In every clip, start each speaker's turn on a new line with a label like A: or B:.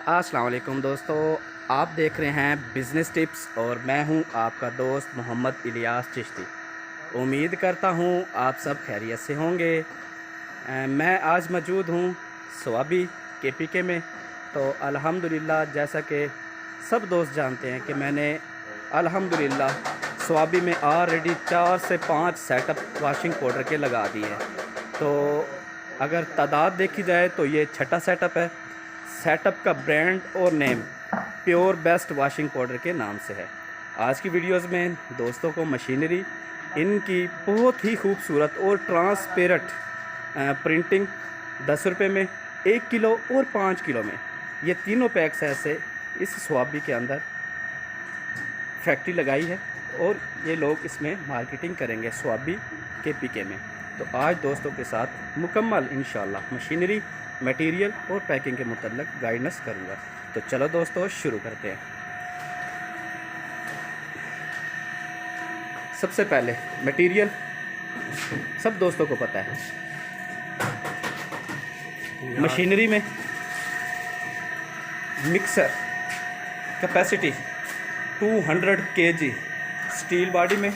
A: अस्सलाम वालेकुम दोस्तों, आप देख रहे हैं बिज़नेस टिप्स और मैं हूं आपका दोस्त मोहम्मद इलियास चिश्ती। उम्मीद करता हूं आप सब खैरियत से होंगे। मैं आज मौजूद हूं स्वाबी केपीके में। तो अल्हम्दुलिल्लाह, जैसा कि सब दोस्त जानते हैं कि मैंने अल्हम्दुलिल्लाह स्वाबी में ऑलरेडी 4 से 5 सेटअप वाशिंग पाउडर के लगा दिए हैं। तो अगर तादाद देखी जाए तो ये छठा सेटअप है। सेटअप का ब्रांड और name pure best washing powder के नाम से है। आज की वीडियोस में दोस्तों को मशीनरी, इनकी बहुत ही खूबसूरत और ट्रांसपेरेंट प्रिंटिंग 10 रुपये में, 1 किलो और 5 किलो में, ये तीनों पैक्स ऐसे इस स्वाबी के अंदर फैक्ट्री लगाई है और ये लोग इसमें मार्केटिंग करेंगे स्वाबी के पीके में। तो आज दोस्तों के साथ मुकम्मल इंशाल्लाह मशीनरी, मटेरियल और पैकिंग के मुतल्लिक गाइडेंस करूँगा। तो चलो दोस्तों शुरू करते हैं। सबसे पहले मटेरियल सब दोस्तों को पता है। मशीनरी में mixer capacity 200 kg, steel body में,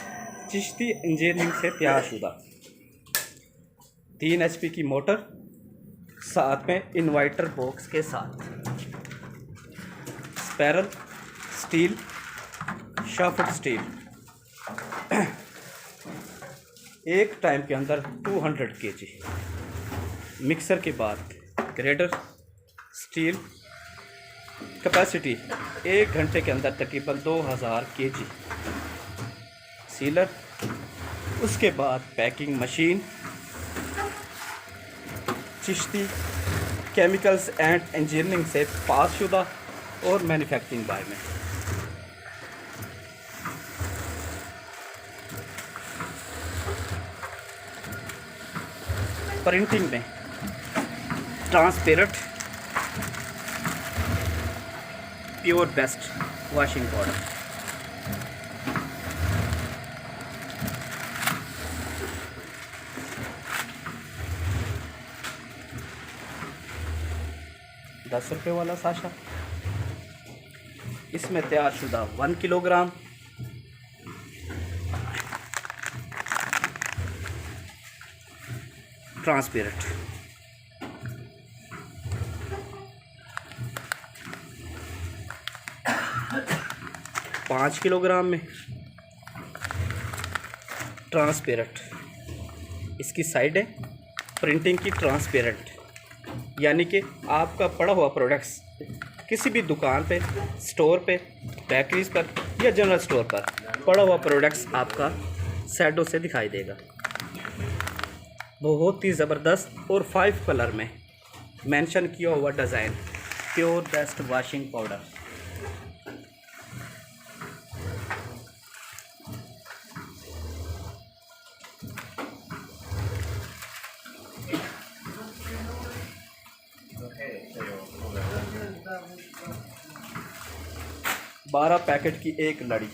A: चिश्ती इंजीनियरिंग से तैयार शुदा, 3 HP की मोटर, साथ में इन्वर्टर बॉक्स के साथ, स्पैरल स्टील, शाफ्ट स्टील, एक टाइम के अंदर 200 kg। मिक्सर के बाद ग्रेडर स्टील, कैपेसिटी 1 घंटे के अंदर तकरीबन 2000 kg। सीलर, उसके बाद packing machine, Chishti chemicals and engineering से पास शुदा और मैन्युफैक्चरिंग बाय में। प्रिंटिंग में transparent pure best washing powder. ₹10 वाला साशा, इसमें तैयार शुदा 1 किलोग्राम, ट्रांसपेरेंट। पाँच किलोग्राम में ट्रांसपेरेंट, इसकी साइड है प्रिंटिंग की ट्रांसपेरेंट, यानी कि आपका पड़ा हुआ प्रोडक्ट्स किसी भी दुकान पे, स्टोर पे, बेकरीज पर या जनरल स्टोर पर पड़ा हुआ प्रोडक्ट्स आपका शैडो से दिखाई देगा। बहुत ही ज़बरदस्त और 5 कलर में मेंशन किया हुआ design, pure best washing powder. बारह पैकेट की एक लड़ी,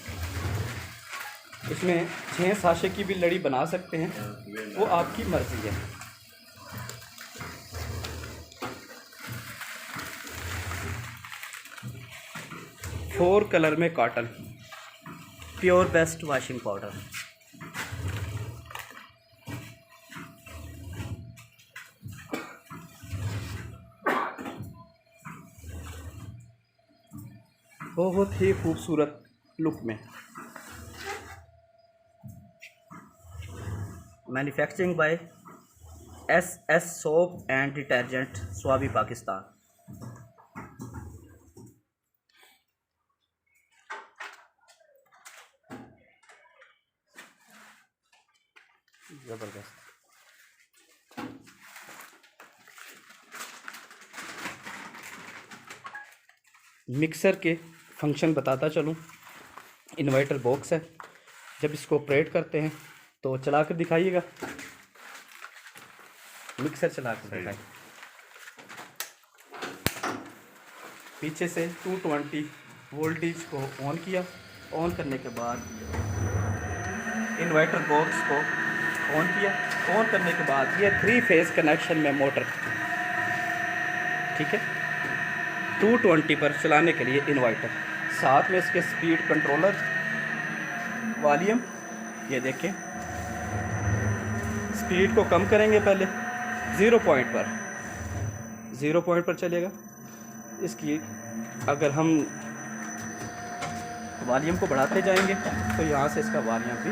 A: इसमें 6 साशे की भी लड़ी बना सकते हैं, वो आपकी मर्ज़ी है। फोर कलर में cotton, pure best washing powder. बहुत ही खूबसूरत लुक में, manufacturing bye SS soap and detergent, Swabi Pakistan. ज़बरदस्त। मिक्सर के फंक्शन बताता चलूँ। इन्वर्टर बॉक्स है, जब इसको ऑपरेट करते हैं तो चला कर दिखाइएगा। मिक्सर चला कर दिखाइए। पीछे से 220 वोल्टेज को ऑन किया, ऑन करने के बाद इन्वर्टर बॉक्स को ऑन किया, ऑन करने के बाद ये 3 फेज़ कनेक्शन में मोटर, ठीक है। 220 पर चलाने के लिए इन्वर्टर, साथ में इसके स्पीड कंट्रोलर, वॉल्यूम। ये देखें, स्पीड को कम करेंगे पहले 0 पॉइंट पर चलेगा। इसकी अगर हम वॉल्यूम को बढ़ाते जाएंगे तो यहाँ से इसका वॉल्यूम भी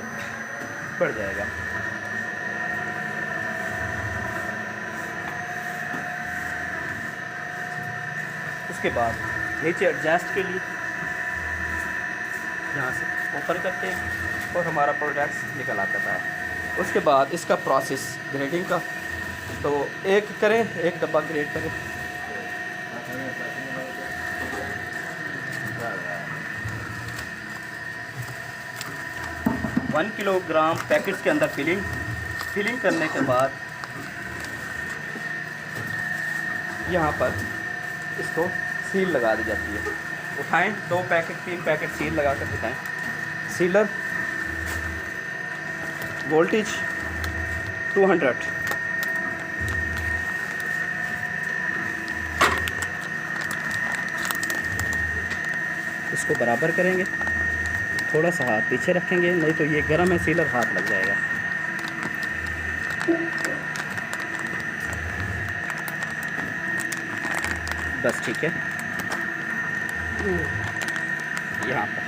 A: बढ़ जाएगा। उसके बाद नीचे एडजस्ट के लिए यहाँ से ऊपर करते हैं और हमारा प्रोडक्ट निकल आता था। उसके बाद इसका प्रोसेस ग्रेडिंग का, तो एक करें, एक डब्बा ग्रेड करें। वन किलोग्राम पैकेट्स के अंदर फिलिंग करने के बाद यहाँ पर इसको सील लगा दी जाती है। उठाएं, 2 पैकेट 3 पैकेट सील लगा कर दिखाएं। सीलर वोल्टेज 200, इसको बराबर करेंगे, थोड़ा सा हाथ पीछे रखेंगे, नहीं तो ये गर्म है सीलर, हाथ लग जाएगा। बस ठीक है। यहाँ पर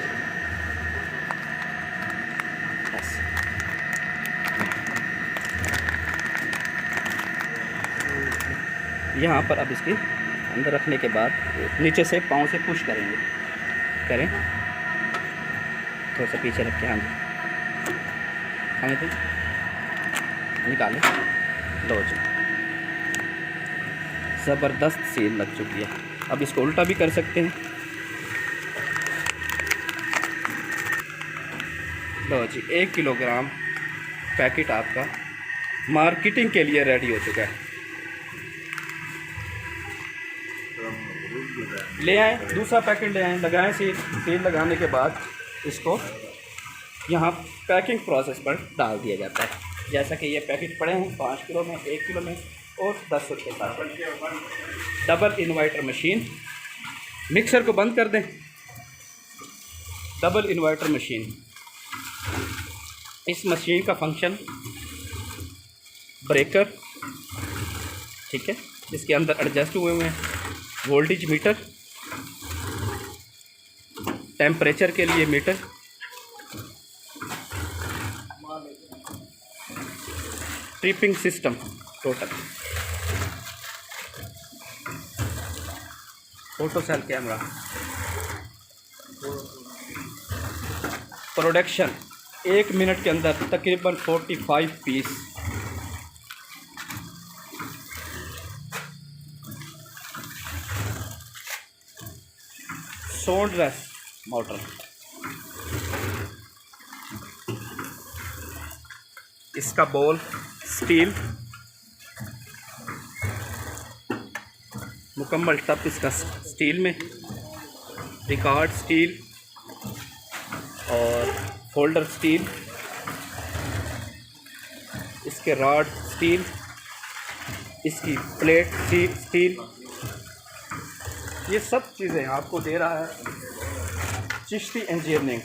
A: बस यहाँ पर अब इसके अंदर रखने के बाद नीचे से पाँव से पुश करें, थोड़ा सा पीछे रख के। हाँ जी, हमें तो निकालें। लो जी, ज़बरदस्त सील लग चुकी है। अब इसको उल्टा भी कर सकते हैं। लो जी, 1 किलोग्राम पैकेट आपका मार्केटिंग के लिए रेडी हो चुका है। ले आएँ, दूसरा पैकेट ले आएँ, लगाएं सील लगाने के बाद इसको यहाँ पैकिंग प्रोसेस पर डाल दिया जाता है। जैसा कि ये पैकेट पड़े हैं 5 किलो में, 1 किलो में और 10 रुपये का। डबल इन्वर्टर मशीन, मिक्सर को बंद कर दें। डबल इन्वर्टर मशीन, इस मशीन का फंक्शन ब्रेकर, ठीक है, इसके अंदर एडजस्ट हुए हैं वोल्टेज मीटर, टेम्परेचर के लिए meter, tripping system total, photo cell camera, production 1 minute के अंदर तकरीबन 45 पीस। सोल्डरलेस मोटर, इसका बॉल स्टील, मुकम्मल टप इसका स्टील में, रिकॉर्ड स्टील और फोल्डर स्टील, इसके रॉड स्टील, इसकी प्लेट स्टील, ये सब चीज़ें आपको दे रहा है चिश्ती इंजीनियरिंग।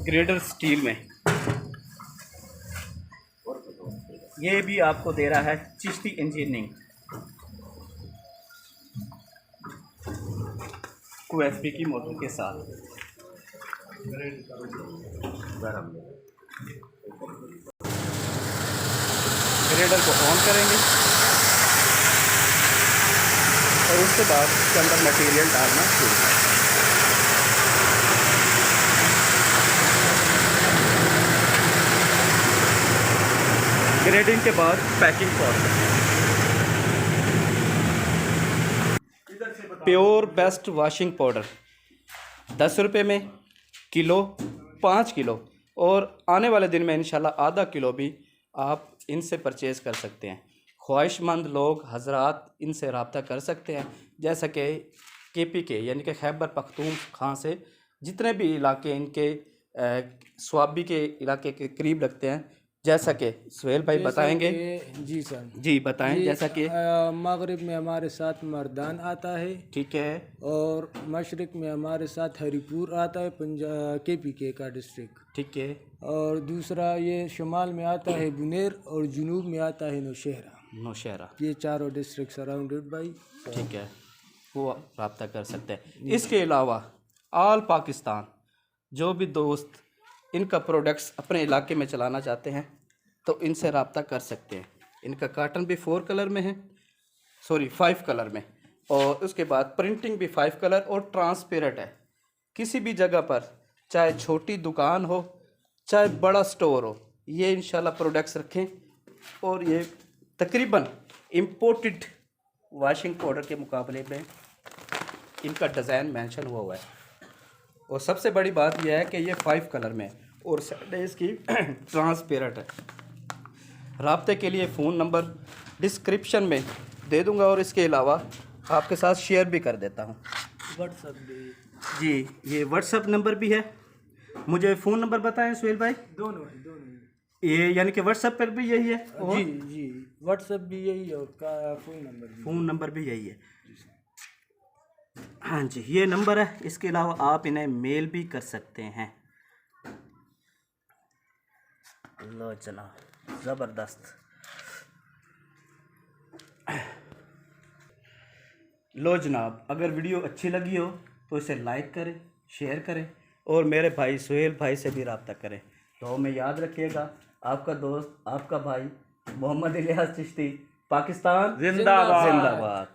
A: ग्रेडर स्टील में ये भी आपको दे रहा है चिश्ती इंजीनियरिंग। QSP की मोटर के साथ ग्रेडर को ऑन करेंगे और उसके बाद इसके अंदर मटेरियल डालना शुरू करें। ग्रेडिंग के बाद packing process. Pure best washing powder 10 रुपये में किलो, 5 किलो, और आने वाले दिन में इंशाल्लाह आधा किलो भी आप इनसे परचेज़ कर सकते हैं। ख्वाहिशमंद लोग हजरात इनसे रब्ता कर सकते हैं। जैसा कि KPK यानी कि खैबर पख्तूनख्वा से जितने भी इलाके इनके स्वाबी के इलाके के करीब लगते हैं, जैसा कि सुहेल भाई बताएंगे।
B: जी सर।
A: जी बताएं।
B: ये
A: जैसा कि
B: मगरिब में हमारे साथ मर्दान आता है,
A: ठीक है,
B: और मशरक़ में हमारे साथ हरीपुर आता है, KPK का डिस्ट्रिक्ट।
A: ठीक है,
B: और दूसरा ये शुमाल में आता है बुनेर, और जुनूब में आता है नौशहरा।
A: नौशहरा।
B: ये चारों डिस्ट्रिक्ट सराउंडेड बाई।
A: ठीक है, वो रब्ता कर सकते हैं। इसके अलावा ऑल पाकिस्तान जो भी दोस्त इनका प्रोडक्ट्स अपने इलाके में चलाना चाहते हैं तो इनसे रब्ता कर सकते हैं। इनका काटन भी 4 कलर में है, सॉरी 5 कलर में, और उसके बाद प्रिंटिंग भी 5 कलर और ट्रांसपेरेंट है। किसी भी जगह पर चाहे छोटी दुकान हो चाहे बड़ा स्टोर हो, ये इंशाल्लाह प्रोडक्ट्स रखें। और ये तकरीबन इम्पोर्टेड वॉशिंग पाउडर के मुकाबले में इनका डिज़ाइन मेंशन हुआ है। और सबसे बड़ी बात यह है कि ये 5 कलर में है और साइड इसकी ट्रांसपेरेंट है। राब्ते के लिए फ़ोन नंबर डिस्क्रिप्शन में दे दूंगा और इसके अलावा आपके साथ शेयर भी कर देता हूँ।
B: व्हाट्सअप भी।
A: जी, ये व्हाट्सअप नंबर भी है। मुझे फ़ोन नंबर बताएं सुहेल भाई।
B: दोनों है, दोनों है।
A: ये यानी कि व्हाट्सएप पर भी यही है और
B: जी जी, व्हाट्सअप भी यही है और फ़ोन नंबर भी
A: यही है। हाँ जी, ये नंबर है। इसके अलावा आप इन्हें मेल भी कर सकते हैं। लो जनाब, ज़बरदस्त। लो जनाब, अगर वीडियो अच्छी लगी हो तो इसे लाइक करें, शेयर करें और मेरे भाई सुहेल भाई से भी रब्ता करें। तो में याद रखिएगा, आपका दोस्त, आपका भाई मोहम्मद इलियास चिश्ती, पाकिस्तान जिंदाबाद।